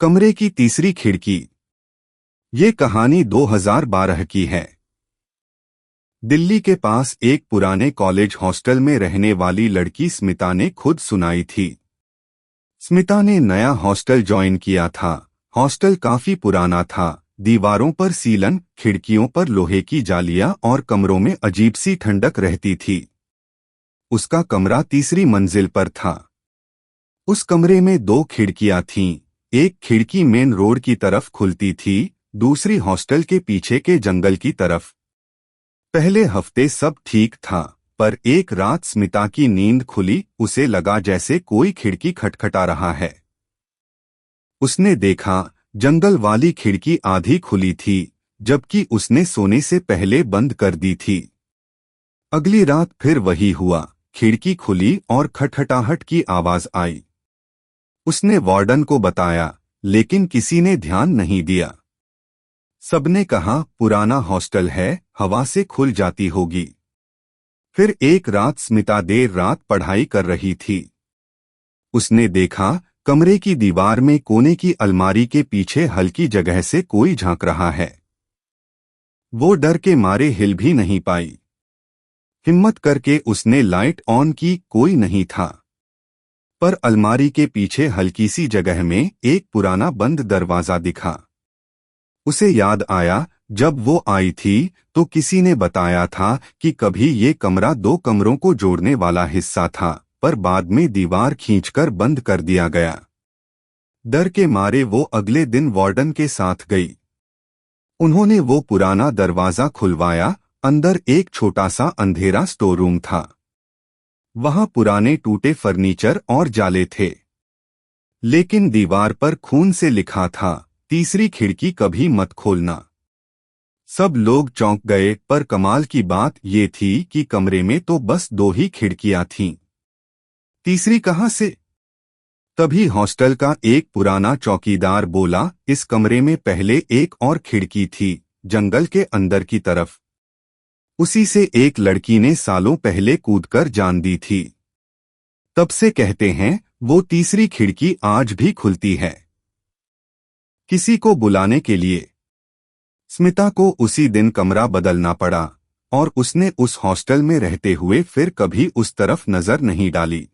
कमरे की तीसरी खिड़की। ये कहानी 2012 की है। दिल्ली के पास एक पुराने कॉलेज हॉस्टल में रहने वाली लड़की स्मिता ने खुद सुनाई थी। स्मिता ने नया हॉस्टल ज्वाइन किया था। हॉस्टल काफी पुराना था। दीवारों पर सीलन, खिड़कियों पर लोहे की जालियां और कमरों में अजीब सी ठंडक रहती थी। उसका कमरा तीसरी मंजिल पर था। उस कमरे में 2 खिड़कियां थीं। एक खिड़की मेन रोड की तरफ खुलती थी, दूसरी हॉस्टल के पीछे के जंगल की तरफ। पहले हफ्ते सब ठीक था, पर एक रात स्मिता की नींद खुली। उसे लगा जैसे कोई खिड़की खटखटा रहा है। उसने देखा जंगल वाली खिड़की आधी खुली थी, जबकि उसने सोने से पहले बंद कर दी थी। अगली रात फिर वही हुआ। खिड़की खुली और खटखटाहट की आवाज आई। उसने वार्डन को बताया, लेकिन किसी ने ध्यान नहीं दिया। सबने कहा पुराना हॉस्टल है, हवा से खुल जाती होगी। फिर एक रात स्मिता देर रात पढ़ाई कर रही थी। उसने देखा कमरे की दीवार में कोने की अलमारी के पीछे हल्की जगह से कोई झांक रहा है। वो डर के मारे हिल भी नहीं पाई। हिम्मत करके उसने लाइट ऑन की, कोई नहीं था। पर अलमारी के पीछे हल्की सी जगह में एक पुराना बंद दरवाजा दिखा। उसे याद आया, जब वो आई थी तो किसी ने बताया था कि कभी ये कमरा 2 कमरों को जोड़ने वाला हिस्सा था, पर बाद में दीवार खींचकर बंद कर दिया गया। डर के मारे वो अगले दिन वार्डन के साथ गई। उन्होंने वो पुराना दरवाजा खुलवाया। अंदर एक छोटा सा अंधेरा स्टोर रूम था। वहां पुराने टूटे फर्नीचर और जाले थे, लेकिन दीवार पर खून से लिखा था, तीसरी खिड़की कभी मत खोलना। सब लोग चौंक गए, पर कमाल की बात ये थी कि कमरे में तो बस 2 ही खिड़कियां थीं। तीसरी कहां से? तभी हॉस्टल का एक पुराना चौकीदार बोला, इस कमरे में पहले एक और खिड़की थी, जंगल के अंदर की तरफ। उसी से एक लड़की ने सालों पहले कूदकर जान दी थी। तब से कहते हैं वो तीसरी खिड़की आज भी खुलती है, किसी को बुलाने के लिए। स्मिता को उसी दिन कमरा बदलना पड़ा और उसने उस हॉस्टल में रहते हुए फिर कभी उस तरफ नजर नहीं डाली।